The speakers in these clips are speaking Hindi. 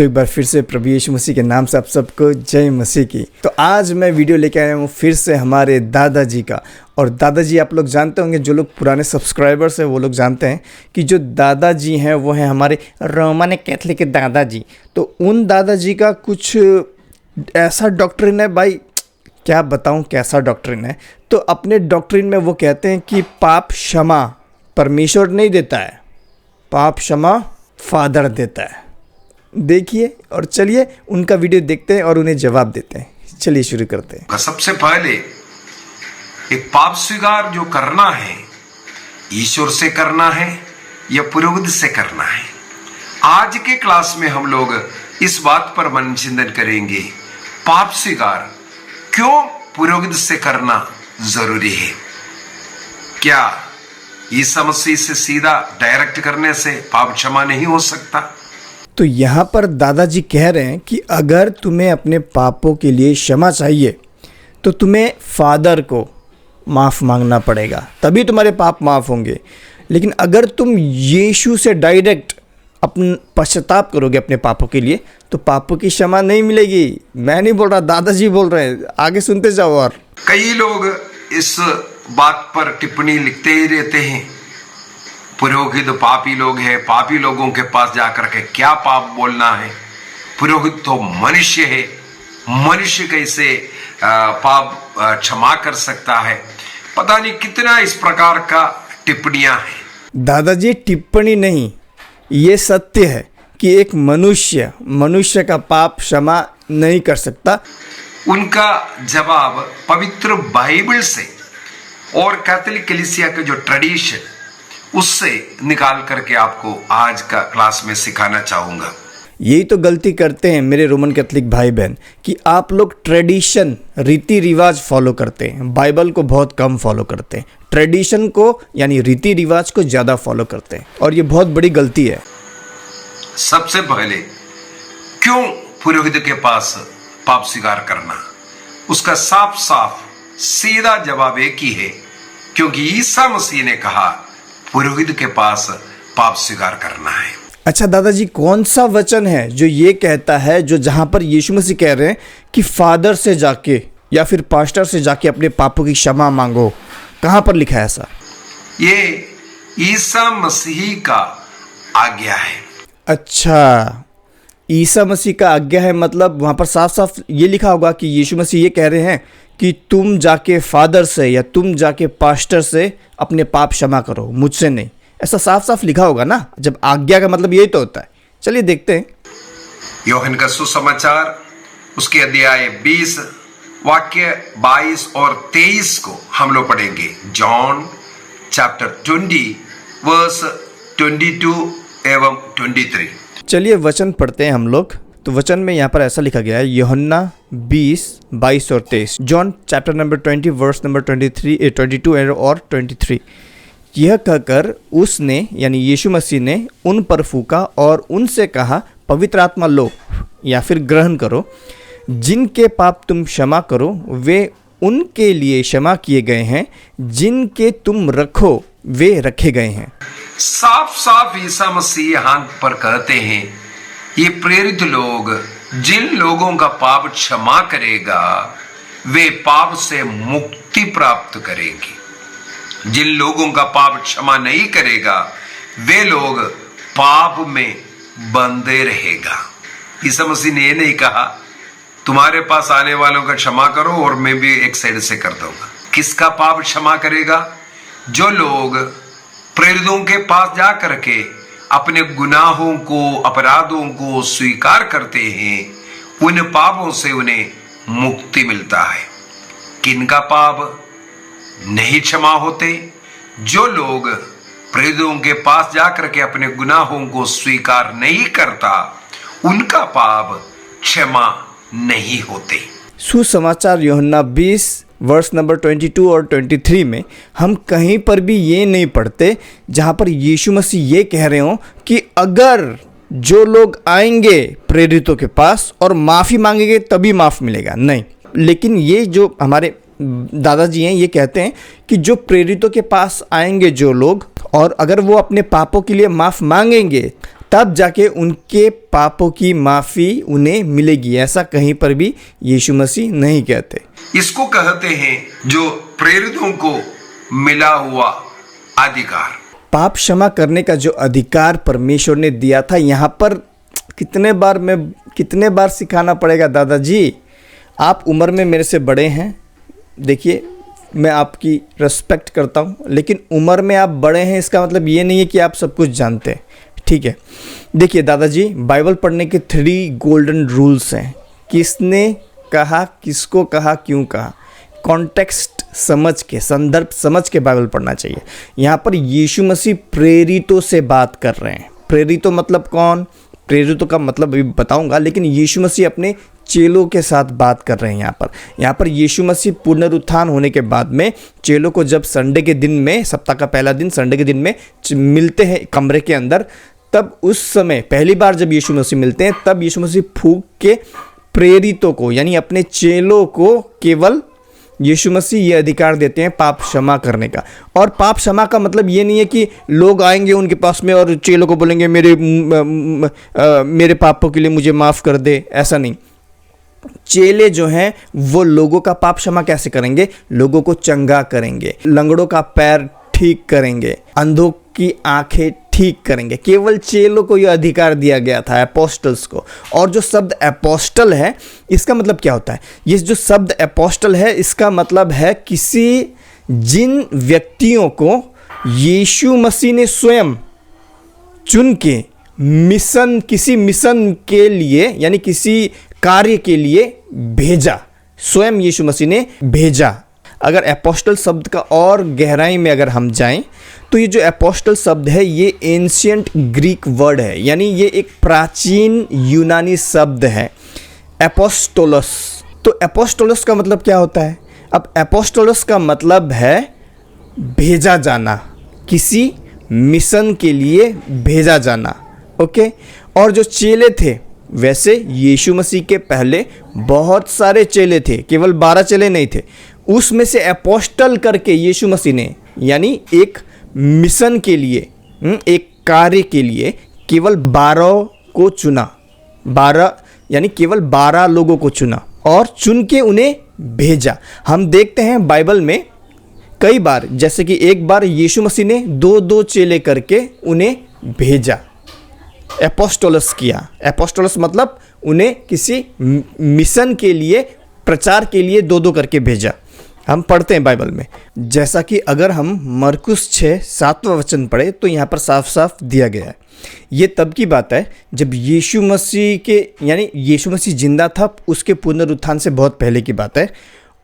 तो एक बार फिर से प्रभु यीशु मसीह के नाम से आप सबको जय मसीह की। तो आज मैं वीडियो लेके आया हूँ फिर से हमारे दादाजी का। और दादाजी आप लोग जानते होंगे, जो लोग पुराने सब्सक्राइबर्स हैं वो लोग जानते हैं कि जो दादाजी हैं वो हैं हमारे रोमन कैथलिक के दादाजी। तो उन दादाजी का कुछ ऐसा डॉक्ट्रिन है भाई, क्या बताऊँ कैसा डॉक्ट्रिन है। तो अपने डॉक्ट्रिन में वो कहते हैं कि पाप क्षमा परमेश्वर नहीं देता है, पाप क्षमा फादर देता है। देखिए और चलिए उनका वीडियो देखते हैं और उन्हें जवाब देते हैं। चलिए शुरू करते हैं। सबसे पहले एक पाप स्वीकार जो करना है, ईश्वर से करना है या पुरोहित से करना है। आज के क्लास में हम लोग इस बात पर मन चिंतन करेंगे, पाप स्वीकार क्यों पुरोहित से करना जरूरी है। क्या ईसा मसीह से सीधा डायरेक्ट करने से पाप क्षमा नहीं हो सकता? तो यहाँ पर दादाजी कह रहे हैं कि अगर तुम्हें अपने पापों के लिए क्षमा चाहिए तो तुम्हें फादर को माफ़ मांगना पड़ेगा, तभी तुम्हारे पाप माफ़ होंगे। लेकिन अगर तुम यीशु से डायरेक्ट अपन पश्चाताप करोगे अपने पापों के लिए तो पापों की क्षमा नहीं मिलेगी। मैं नहीं बोल रहा, दादाजी बोल रहे हैं, आगे सुनते जाओ। और कई लोग इस बात पर टिप्पणी लिखते ही रहते हैं, पुरोहित पापी लोग हैं, पापी लोगों के पास जाकर के क्या पाप बोलना है, पुरोहित तो मनुष्य है, मनुष्य कैसे पाप क्षमा कर सकता है। पता नहीं कितना इस प्रकार का टिप्पणियां हैं। दादाजी टिप्पणी नहीं, ये सत्य है कि एक मनुष्य का पाप क्षमा नहीं कर सकता। उनका जवाब पवित्र बाइबल से और कैथोलिक कलीसिया के जो ट्रेडिशन उससे निकाल करके आपको आज का क्लास में सिखाना चाहूंगा। यही तो गलती करते हैं मेरे रोमन कैथलिक भाई बहन कि आप लोग ट्रेडिशन रीति रिवाज फॉलो करते हैं, बाइबल को बहुत कम फॉलो करते हैं, ट्रेडिशन को यानी रीति रिवाज को ज़्यादा फॉलो करते हैं, और ये बहुत बड़ी गलती है। सबसे पहले क्यों पुरोहित के पास पाप स्वीकार करना, उसका साफ साफ सीधा जवाब एक ही है, क्योंकि ईसा मसीह ने कहा पुरोहित के पास पाप स्वीकार करना है। अच्छा दादाजी, कौन सा वचन है जो ये कहता है, जो जहां पर यीशु मसीह कह रहे हैं कि फादर से जाके या फिर पास्टर से जाके अपने पापों की क्षमा मांगो? कहां पर लिखा है ऐसा? ये ईसा मसीह का आज्ञा है। अच्छा, ईसा मसीह का आज्ञा है, मतलब वहां पर साफ साफ ये लिखा होगा कि यीशु मसीह ये कह रहे हैं कि तुम जाके फादर से या तुम जाके पास्टर से अपने पाप क्षमा करो, मुझसे नहीं। ऐसा साफ साफ लिखा होगा ना, जब आज्ञा का मतलब यही तो होता है। चलिए देखते हैं। यूहन्ना का सुसमाचार उसके अध्याय 20 वाक्य 22 और 23 को हम लोग पढ़ेंगे। जॉन चैप्टर 20 वर्स 22 एवं 23। चलिए वचन पढ़ते हैं हम लोग। तो वचन में यहाँ पर ऐसा लिखा गया है, यूहन्ना 20, 22 और 23। John chapter number 20 verse number 22 और 23। यह कहकर उसने यानी यीशु मसीह ने उन पर फूंका और उनसे कहा, पवित्र आत्मा लो या फिर ग्रहण करो। जिनके पाप तुम क्षमा करो वे उनके लिए क्षमा किए गए हैं, जिनके तुम रखो वे रखे गए हैं। साफ साफ ईसा मसीह यहाँ पर कहते हैं, ये प्रेरित लोग जिन लोगों का पाप क्षमा करेगा वे पाप से मुक्ति प्राप्त करेंगे। जिन लोगों का पाप क्षमा नहीं करेगा वे लोग पाप में बंधे रहेगा। ईसा मसीह ने ये नहीं कहा तुम्हारे पास आने वालों का क्षमा करो और मैं भी एक साइड से कर दूंगा। किसका पाप क्षमा करेगा? जो लोग प्रेरितों के पास जा करके अपने गुनाहों को, अपराधों को स्वीकार करते हैं, उन पापों से उन्हें मुक्ति मिलता है। किनका पाप नहीं क्षमा होते? जो लोग प्रेरितों के पास जाकर के अपने गुनाहों को स्वीकार नहीं करता, उनका पाप क्षमा नहीं होते। सुसमाचार यूहन्ना 20 वर्स नंबर 22 और 23 में हम कहीं पर भी ये नहीं पढ़ते जहाँ पर यीशु मसीह ये कह रहे हो कि अगर जो लोग आएंगे प्रेरितों के पास और माफ़ी मांगेंगे तभी माफ़ मिलेगा, नहीं। लेकिन ये जो हमारे दादाजी हैं ये कहते हैं कि जो प्रेरितों के पास आएंगे जो लोग, और अगर वो अपने पापों के लिए माफ़ मांगेंगे तब जाके उनके पापों की माफ़ी उन्हें मिलेगी। ऐसा कहीं पर भी यीशु मसीह नहीं कहते। इसको कहते हैं जो प्रेरितों को मिला हुआ अधिकार। पाप क्षमा करने का जो अधिकार परमेश्वर ने दिया था, यहाँ पर कितने बार सिखाना पड़ेगा दादाजी? आप उम्र में मेरे से बड़े हैं, देखिए मैं आपकी रिस्पेक्ट करता हूँ, लेकिन उम्र में आप बड़े हैं इसका मतलब ये नहीं है कि आप सब कुछ जानते हैं, ठीक है। देखिए दादाजी, बाइबल पढ़ने के 3 गोल्डन रूल्स हैं। किसने कहा, किसको कहा, क्यों कहा, कॉन्टेक्स्ट समझ के, संदर्भ समझ के बाइबल पढ़ना चाहिए। यहाँ पर यीशु मसीह प्रेरितों से बात कर रहे हैं। प्रेरितों मतलब कौन? प्रेरितों का मतलब अभी बताऊंगा, लेकिन यीशु मसीह अपने चेलों के साथ बात कर रहे हैं। यहाँ पर यीशु मसीह पुनरुत्थान होने के बाद में चेलों को जब संडे के दिन में, सप्ताह का पहला दिन संडे के दिन में मिलते हैं कमरे के अंदर, तब उस समय पहली बार जब यीशु मसीह मिलते हैं, तब यीशु मसीह फूंक के प्रेरितों को यानी अपने चेलों को केवल यीशु मसीह ये अधिकार देते हैं पाप क्षमा करने का। और पाप क्षमा का मतलब ये नहीं है कि लोग आएंगे उनके पास में और चेलों को बोलेंगे मेरे पापों के लिए मुझे माफ़ कर दे, ऐसा नहीं। चेले जो हैं वो लोगों का पाप क्षमा कैसे करेंगे? लोगों को चंगा करेंगे, लंगड़ों का पैर ठीक करेंगे, अंधों की आंखें ठीक करेंगे। केवल चेलों को यह अधिकार दिया गया था, एपोस्टल्स को। और जो शब्द एपोस्टल है, इसका मतलब क्या होता है? ये जो शब्द एपोस्टल है, इसका मतलब है जिन व्यक्तियों को यीशु मसीह ने स्वयं चुन के किसी मिशन के लिए यानी किसी कार्य के लिए भेजा, स्वयं यीशु मसीह ने भेजा। अगर एपोस्टल शब्द का और गहराई में अगर हम जाएं, तो ये जो एपोस्टल शब्द है ये एंशिएंट ग्रीक वर्ड है, यानी ये एक प्राचीन यूनानी शब्द है, एपोस्टोलस। तो एपोस्टोलस का मतलब क्या होता है? अब एपोस्टोलस का मतलब है भेजा जाना, किसी मिशन के लिए भेजा जाना, ओके। और जो चेले थे, वैसे यीशु मसीह के पहले बहुत सारे चेले थे, केवल 12 चेले नहीं थे। उसमें से एपोस्टल करके यीशु मसीह ने यानी एक मिशन के लिए, एक कार्य के लिए केवल 12 को चुना। 12 यानी केवल 12 लोगों को चुना और चुन के उन्हें भेजा। हम देखते हैं बाइबल में कई बार, जैसे कि एक बार यीशु मसीह ने 2-2 चेले करके उन्हें भेजा, एपोस्टोलस किया। एपोस्टोलस मतलब उन्हें किसी मिशन के लिए, प्रचार के लिए 2-2 करके भेजा। हम पढ़ते हैं बाइबल में, जैसा कि अगर हम मरकुस 6:7 वचन पढ़े तो यहाँ पर साफ साफ दिया गया है। ये तब की बात है जब यीशु मसीह जिंदा था, उसके पुनरुत्थान से बहुत पहले की बात है।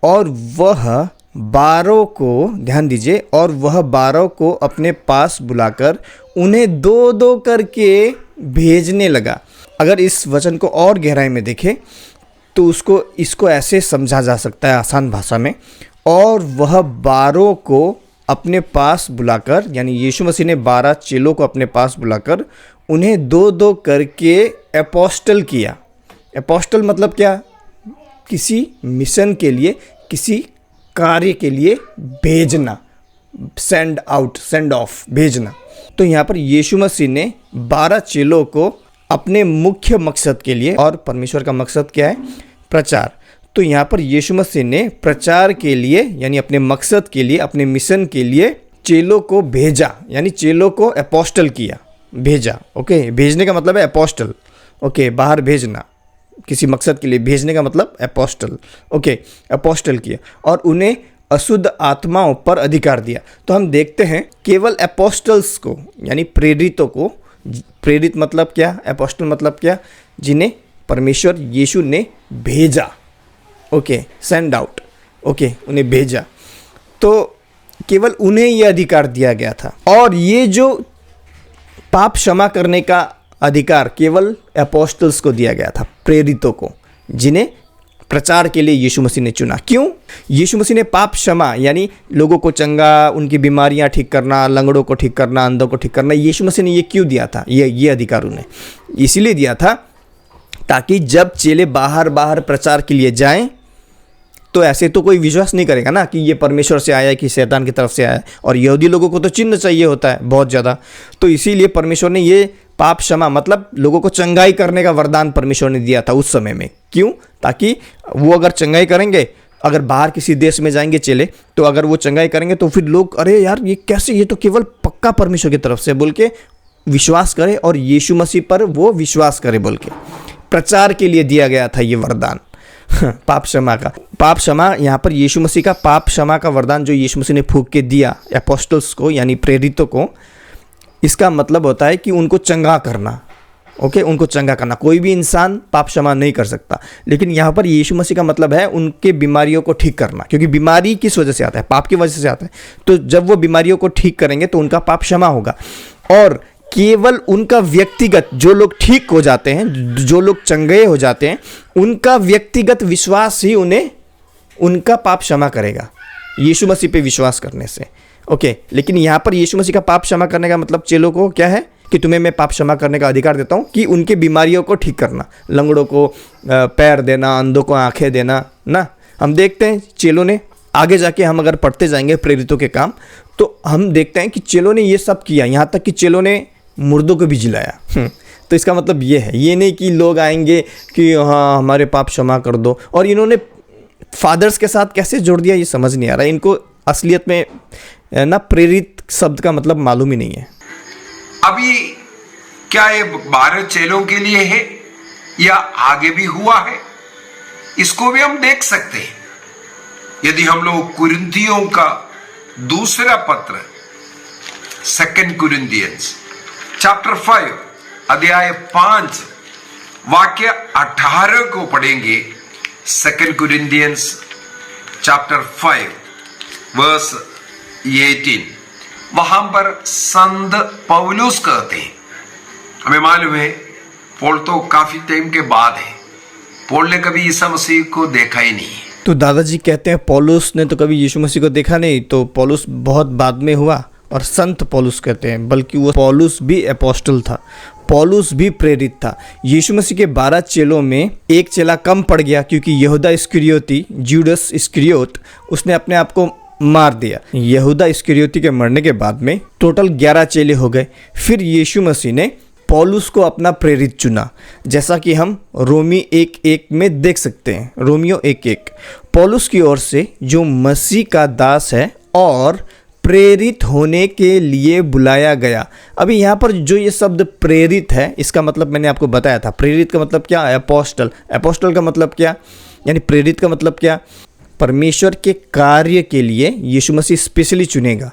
और वह 12 को, ध्यान दीजिए, और वह 12 को अपने पास बुलाकर उन्हें 2-2 करके भेजने लगा। अगर इस वचन को और गहराई में देखें तो इसको ऐसे समझा जा सकता है आसान भाषा में, और वह 12 को अपने पास बुलाकर, यानी यीशु मसीह ने 12 चेलों को अपने पास बुलाकर उन्हें 2-2 करके एपोस्टल किया। एपोस्टल मतलब क्या? किसी मिशन के लिए, किसी कार्य के लिए भेजना, सेंड आउट, सेंड ऑफ, भेजना। तो यहाँ पर यीशु मसीह ने 12 चेलों को अपने मुख्य मकसद के लिए, और परमेश्वर का मकसद क्या है? प्रचार। तो यहाँ पर यीशु मसीह ने प्रचार के लिए यानी अपने मकसद के लिए, अपने मिशन के लिए चेलों को भेजा, यानी चेलों को एपोस्टल किया, भेजा, ओके। भेजने का मतलब है एपोस्टल, ओके, बाहर भेजना, किसी मकसद के लिए भेजने का मतलब एपोस्टल, ओके, एपोस्टल किया। और उन्हें अशुद्ध आत्माओं पर अधिकार दिया। तो हम देखते हैं केवल एपोस्टल्स को यानी प्रेरितों को, प्रेरित मतलब क्या, एपोस्टल मतलब क्या? जिन्हें परमेश्वर यीशु ने भेजा, ओके, सेंड आउट, ओके, उन्हें भेजा। तो केवल उन्हें यह अधिकार दिया गया था। और ये जो पाप क्षमा करने का अधिकार केवल एपोस्टल्स को दिया गया था, प्रेरितों को, जिन्हें प्रचार के लिए यीशु मसीह ने चुना। क्यों? यीशु मसीह ने पाप क्षमा यानी लोगों को चंगा, उनकी बीमारियां ठीक करना, लंगड़ों को ठीक करना, अंधों को ठीक करना, यीशु मसीह ने ये क्यों दिया था? ये अधिकार उन्हें इसीलिए दिया था ताकि जब चेले बाहर प्रचार के लिए जाएं तो ऐसे तो कोई विश्वास नहीं करेगा ना कि ये परमेश्वर से आया है कि शैतान की तरफ से आया है। और यहूदी लोगों को तो चिन्ह चाहिए होता है बहुत ज़्यादा, तो इसीलिए परमेश्वर ने ये पाप क्षमा मतलब लोगों को चंगाई करने का वरदान परमेश्वर ने दिया था उस समय में। क्यों? ताकि वो अगर चंगाई करेंगे, अगर बाहर किसी देश में जाएंगे चेले, तो अगर वो चंगाई करेंगे तो फिर लोग अरे यार ये कैसे, ये तो केवल पक्का परमेश्वर की तरफ से बोल के विश्वास करे और यीशु मसीह पर वो विश्वास करे बोल के प्रचार के लिए दिया गया था ये वरदान पाप क्षमा का। पाप क्षमा यहाँ पर यीशु मसीह का पाप क्षमा का वरदान जो यीशु मसीह ने फूंक के दिया एपोस्टल्स को यानी प्रेरितों को, इसका मतलब होता है कि उनको चंगा करना। ओके, उनको चंगा करना। कोई भी इंसान पाप क्षमा नहीं कर सकता, लेकिन यहाँ पर यीशु मसीह का मतलब है उनके बीमारियों को ठीक करना, क्योंकि बीमारी किस वजह से आता है? पाप की वजह से आता है। तो जब वो बीमारियों को ठीक करेंगे तो उनका पाप क्षमा होगा, और केवल उनका व्यक्तिगत, जो लोग ठीक हो जाते हैं, जो लोग चंगे हो जाते हैं, उनका व्यक्तिगत विश्वास ही उन्हें उनका पाप क्षमा करेगा, यीशु मसीह पे विश्वास करने से। ओके, लेकिन यहाँ पर यीशु मसीह का पाप क्षमा करने का मतलब चेलों को क्या है कि तुम्हें मैं पाप क्षमा करने का अधिकार देता हूँ कि उनके बीमारियों को ठीक करना, लंगड़ों को पैर देना, अंधों को आंखें देना ना। हम देखते हैं चेलों ने आगे जाके, हम अगर पढ़ते जाएंगे प्रेरितों के काम, तो हम देखते हैं कि चेलों ने ये सब किया, यहाँ तक कि चेलों ने मुर्दों को भी जिलाया। तो इसका मतलब ये है, ये नहीं कि लोग आएंगे कि हाँ हमारे पाप क्षमा कर दो। और इन्होंने फादर्स के साथ कैसे जोड़ दिया ये समझ नहीं आ रहा है इनको। असलियत में ना प्रेरित शब्द का मतलब मालूम ही नहीं है। अभी क्या ये 12 चेलों के लिए है या आगे भी हुआ है, इसको भी हम देख सकते हैं। यदि हम लोग कुरिन्थियों का दूसरा पत्र 2 कुरिन्थियंस चैप्टर 5 अध्याय 5 वाक्य 18 को पढ़ेंगे। 2 कुरिन्थियंस चैप्टर 5 वर्स 18, वहां पर संत पौलुस कहते हैं, हमें मालूम है पौल तो काफी टाइम के बाद है, पौल ने कभी ईसा मसीह को देखा ही नहीं। तो दादाजी कहते हैं पौलुस ने तो कभी यीशु मसीह को देखा नहीं, तो पौलुस बहुत बाद में हुआ। और संत पौलुस कहते हैं, बल्कि वो पौलुस भी एपोस्टल था, पौलुस भी प्रेरित था। यीशु मसीह के 12 चेलों में एक चेला कम पड़ गया, क्योंकि यहूदा इस्करियोती, जूडस इस्करियोत, उसने अपने आप को मार दिया। यहूदा इस्करियोती के मरने के बाद में टोटल 11 चेले हो गए। फिर यीशु मसीह ने पौलुस को अपना प्रेरित चुना, जैसा कि हम रोमी 1:1 में देख सकते हैं। रोमियो 1:1, पौलुस की ओर से जो मसीह का दास है और प्रेरित होने के लिए बुलाया गया। अभी यहाँ पर जो ये शब्द प्रेरित है, इसका मतलब मैंने आपको बताया था। प्रेरित का मतलब क्या? एपोस्टल। एपोस्टल का मतलब क्या? यानी प्रेरित का मतलब क्या? परमेश्वर के कार्य के लिए यीशु मसीह स्पेशली चुनेगा,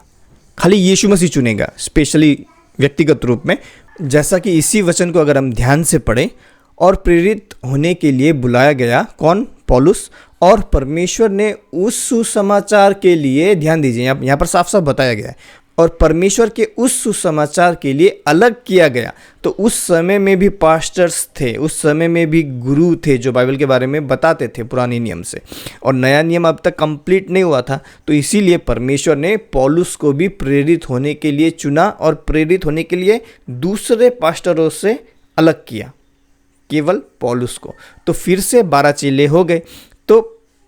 खाली यीशु मसीह चुनेगा स्पेशली, व्यक्तिगत रूप में। जैसा कि इसी वचन को अगर हम ध्यान से पढ़ें, और प्रेरित होने के लिए बुलाया गया, कौन? पौलुस। और परमेश्वर ने उस सुसमाचार के लिए, ध्यान दीजिए यहाँ पर साफ साफ बताया गया है, और परमेश्वर के उस सुसमाचार के लिए अलग किया गया। तो उस समय में भी पास्टर्स थे, उस समय में भी गुरु थे जो बाइबल के बारे में बताते थे पुराने नियम से, और नया नियम अब तक कंप्लीट नहीं हुआ था। तो इसीलिए परमेश्वर ने पौलुस को भी प्रेरित होने के लिए चुना, और प्रेरित होने के लिए दूसरे पास्टरों से अलग किया, केवल पौलुस को। तो फिर से 12 चेले हो गए। तो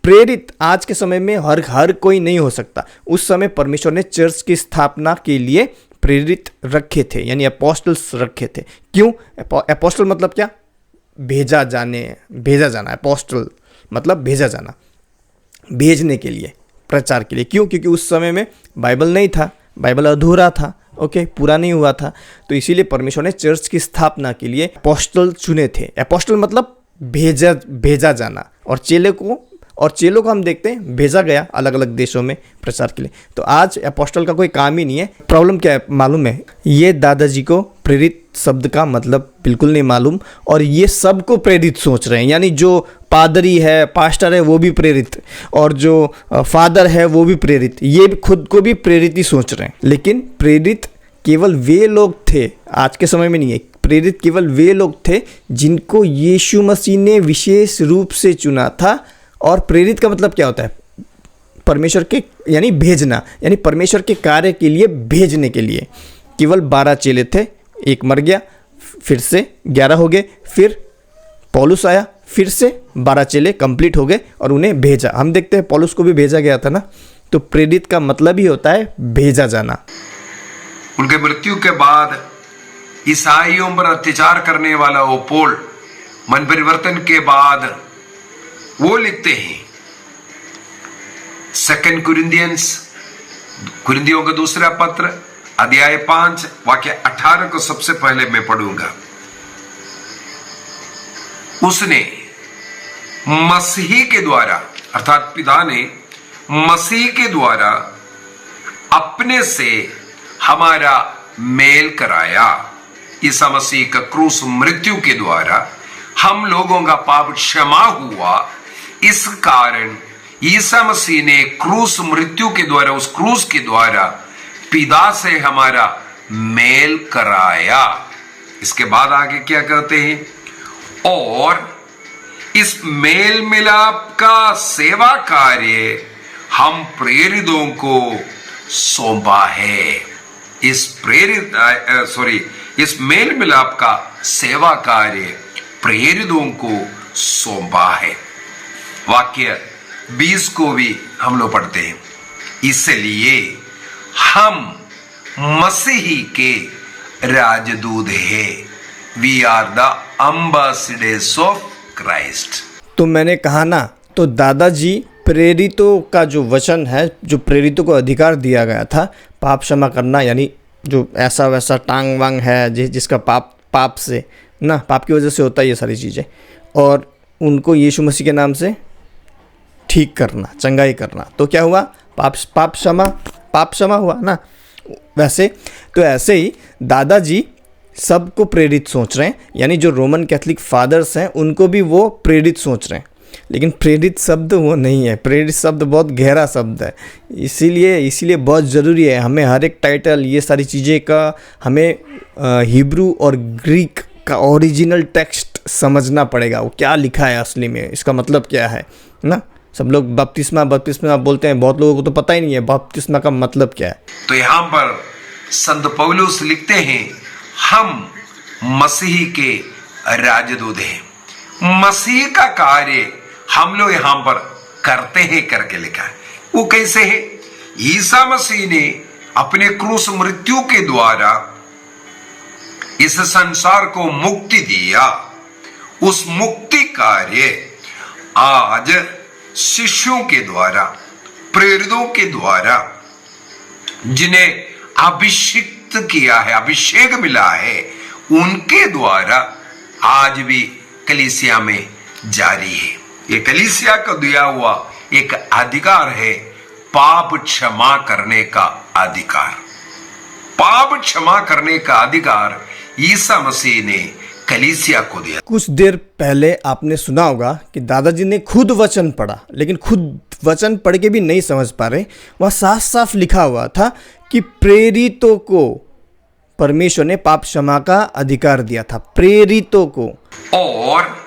प्रेरित आज के समय में हर कोई नहीं हो सकता। उस समय परमेश्वर ने चर्च की स्थापना के लिए प्रेरित रखे थे, यानी अपोस्टल्स रखे थे। क्यों? अपोस्टल मतलब क्या? भेजा जाना। अपोस्टल मतलब भेजा जाना, भेजने के लिए, प्रचार के लिए। क्यों? क्योंकि उस समय में बाइबल नहीं था, बाइबल अधूरा था, ओके, पूरा नहीं हुआ था। तो इसीलिए परमेश्वर ने चर्च की स्थापना के लिए अपोस्टल चुने थे। अपोस्टल मतलब भेजा जाना, और चेलों को हम देखते हैं भेजा गया अलग अलग देशों में प्रचार के लिए। तो आज अपोस्टल का कोई काम ही नहीं है। प्रॉब्लम क्या है मालूम है? ये दादाजी को प्रेरित शब्द का मतलब बिल्कुल नहीं मालूम, और ये सबको प्रेरित सोच रहे हैं। यानी जो पादरी है, पास्टर है, वो भी प्रेरित, और जो फादर है वो भी प्रेरित, ये खुद को भी प्रेरित ही सोच रहे हैं। लेकिन प्रेरित केवल वे लोग थे, आज के समय में नहीं है। प्रेरित केवल वे लोग थे जिनको यीशु मसीह ने विशेष रूप से चुना था। और प्रेरित का मतलब क्या होता है? परमेश्वर के, यानी भेजना, यानी परमेश्वर के कार्य के लिए भेजने के लिए। केवल 12 चेले थे, एक मर गया, फिर से 11 हो गए, फिर पौलुस आया, फिर से 12 चेले कंप्लीट हो गए और उन्हें भेजा। हम देखते हैं पौलुस को भी भेजा गया था ना। तो प्रेरित का मतलब ही होता है भेजा जाना। उनके मृत्यु के बाद ईसाइयों पर अत्याचार करने वाला वो पोल मन परिवर्तन के बाद वो लिखते हैं, 2 कुरिन्थियंस, कुरिन्थियों का दूसरा पत्र अध्याय 5 वाक्य 18 को सबसे पहले मैं पढ़ूंगा। उसने मसीह के द्वारा अर्थात पिता ने मसीह के द्वारा अपने से हमारा मेल कराया। ईसा मसीह का क्रूस मृत्यु के द्वारा हम लोगों का पाप क्षमा हुआ। इस कारण ईसा मसीह ने क्रूस मृत्यु के द्वारा, उस क्रूस के द्वारा पिता से हमारा मेल कराया। इसके बाद आगे क्या कहते हैं, और इस मेल मिलाप का सेवा कार्य हम प्रेरितों को सौंपा है। इस मेल मिलाप का सेवा कार्य प्रेरितों को सौंपा है। वाक्य 20 को भी हम लोग पढ़ते हैं, इसलिए हम मसीही के राजदूत हैं। We are the ambassadors of Christ. तो मैंने कहा ना, तो दादाजी प्रेरितों का जो वचन है, जो प्रेरितों को अधिकार दिया गया था पाप क्षमा करना, यानी जो ऐसा वैसा टांग वांग है जिसका पाप से ना, पाप की वजह से होता है ये सारी चीज़ें, और उनको यीशु मसीह के नाम से ठीक करना, चंगाई करना। तो क्या हुआ, पाप क्षमा हुआ ना। वैसे तो ऐसे ही दादाजी सबको प्रेरित सोच रहे हैं, यानी जो रोमन कैथलिक फादर्स हैं उनको भी वो प्रेरित सोच रहे हैं। लेकिन प्रेरित शब्द वो नहीं है, प्रेरित शब्द बहुत गहरा शब्द है। इसीलिए बहुत ज़रूरी है हमें हर एक टाइटल, ये सारी चीज़ें का हिब्रू और ग्रीक का ओरिजिनल टेक्स्ट समझना पड़ेगा, वो क्या लिखा है असली में, इसका मतलब क्या है ना। सब लोग बपतिस्मा बोलते हैं, बहुत लोगों को तो पता ही नहीं है बपतिस्मा का मतलब क्या है। तो यहाँ पर संत पौलुस लिखते हैं, हम मसीह के राजदूत हैं। मसीह का कार्य हम लोग यहां पर करते हैं करके लिखा है। वो कैसे है, ईसा मसीह ने अपने क्रूस मृत्यु के द्वारा इस संसार को मुक्ति दिया। उस मुक्ति कार्य आज शिष्यों के द्वारा, प्रेरितों के द्वारा, जिन्हें अभिषिक्त किया है, अभिषेक मिला है, उनके द्वारा आज भी कलीसिया में जारी है। ये कलीसिया को दिया हुआ एक अधिकार है, पाप क्षमा करने का अधिकार। पाप क्षमा करने का अधिकार ईसा मसीह ने कलीसिया को दिया। कुछ देर पहले आपने सुना होगा कि दादाजी ने खुद वचन पढ़ा, लेकिन खुद वचन पढ़ के भी नहीं समझ पा रहे। वह साफ साफ लिखा हुआ था कि प्रेरितों को परमेश्वर ने पाप क्षमा का अधिकार दिया था, प्रेरितों को। और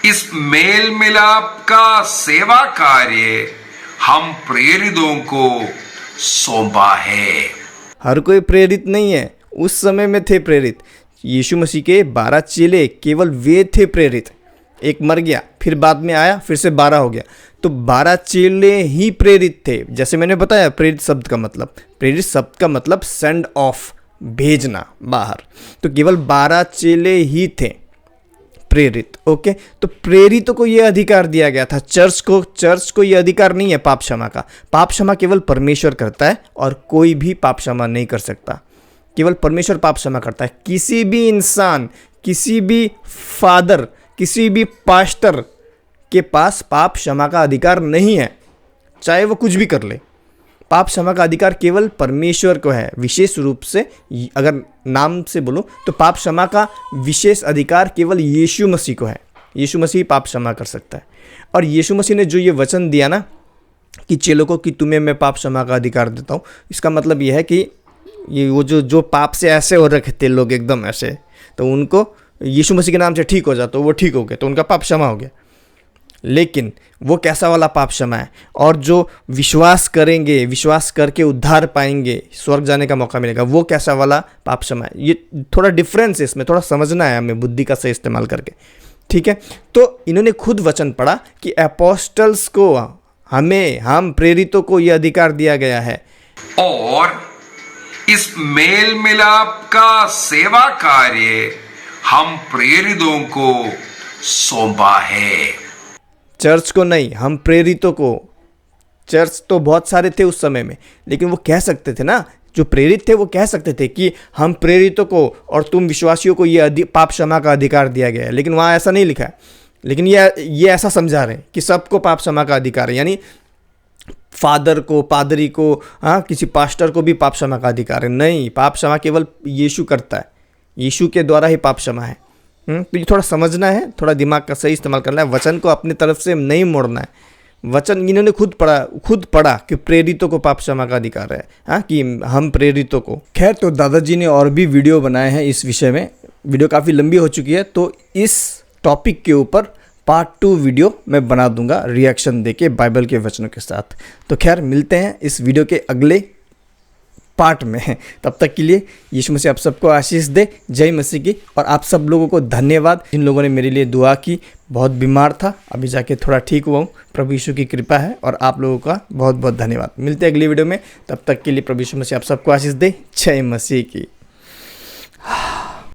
इस मेल मिलाप का सेवा कार्य हम प्रेरितों को सौंपा है। हर कोई प्रेरित नहीं है, उस समय में थे प्रेरित। यीशु मसीह के 12 चेले केवल वे थे प्रेरित। एक मर गया, फिर बाद में आया, फिर से 12 हो गया, तो 12 चेले ही प्रेरित थे। जैसे मैंने बताया प्रेरित शब्द का मतलब सेंड ऑफ, भेजना बाहर। तो केवल 12 चेले ही थे प्रेरित। ओके, तो प्रेरितों को यह अधिकार दिया गया था। चर्च को यह अधिकार नहीं है पाप क्षमा का। पाप क्षमा केवल परमेश्वर करता है और कोई भी पाप क्षमा नहीं कर सकता। केवल परमेश्वर पाप क्षमा करता है। किसी भी इंसान, किसी भी फादर, किसी भी पास्टर के पास पाप क्षमा का अधिकार नहीं है, चाहे वो कुछ भी कर ले। पाप क्षमा का अधिकार केवल परमेश्वर को है। विशेष रूप से अगर नाम से बोलो तो पाप क्षमा का विशेष अधिकार केवल यीशु मसीह को है। यीशु मसीह पाप क्षमा कर सकता है। और यीशु मसीह ने जो ये वचन दिया ना कि चेलों को कि तुम्हें मैं पाप क्षमा का अधिकार देता हूँ, इसका मतलब यह है कि ये वो जो पाप से ऐसे हो रखे थे लोग एकदम ऐसे, तो उनको यीशु मसीह के नाम से ठीक हो जाता, तो वो ठीक हो गए, तो उनका पाप क्षमा हो गया। लेकिन वो कैसा वाला पाप क्षमा है? और जो विश्वास करेंगे, विश्वास करके उद्धार पाएंगे, स्वर्ग जाने का मौका मिलेगा, वो कैसा वाला पाप क्षमा है? ये थोड़ा डिफरेंस है, इसमें थोड़ा समझना है हमें बुद्धि का सही इस्तेमाल करके। ठीक है, तो इन्होंने खुद वचन पढ़ा कि अपोस्टल्स को, हम प्रेरितों को यह अधिकार दिया गया है। और इस मेल मिलाप का सेवा कार्य हम प्रेरितों को सौंपा है। चर्च को नहीं, हम प्रेरितों को। चर्च तो बहुत सारे थे उस समय में, लेकिन वो कह सकते थे ना, जो प्रेरित थे वो कह सकते थे कि हम प्रेरितों को और तुम विश्वासियों को ये पाप क्षमा का अधिकार दिया गया है, लेकिन वहाँ ऐसा नहीं लिखा है। लेकिन ये ऐसा समझा रहे हैं कि सबको पाप क्षमा का अधिकार है, यानी फादर को, पादरी को, हाँ, किसी पास्टर को भी पाप क्षमा का अधिकार है। नहीं, पाप क्षमा केवल यीशु करता है, यीशु के द्वारा ही पाप क्षमा है। तो ये थोड़ा समझना है, थोड़ा दिमाग का सही इस्तेमाल करना है, वचन को अपनी तरफ से नहीं मोड़ना है। वचन इन्होंने खुद पढ़ा कि प्रेरितों को पाप क्षमा का अधिकार है, हाँ, कि हम प्रेरितों को। खैर, तो दादाजी ने और भी वीडियो बनाए हैं इस विषय में। वीडियो काफ़ी लंबी हो चुकी है, तो इस टॉपिक के ऊपर पार्ट 2 वीडियो मैं बना दूंगा रिएक्शन देके बाइबल के वचनों के साथ। तो खैर, मिलते हैं इस वीडियो के अगले पार्ट में। तब तक के लिए यीशु मसीह आप सबको आशीष दे। जय मसीह की। और आप सब लोगों को धन्यवाद जिन लोगों ने मेरे लिए दुआ की। बहुत बीमार था, अभी जाके थोड़ा ठीक हुआ हूँ। प्रभु यीशु की कृपा है, और आप लोगों का बहुत बहुत धन्यवाद। मिलते हैं अगली वीडियो में, तब तक के लिए प्रभु यीशु मसीह आप सबको आशीष दे। जय मसीह की।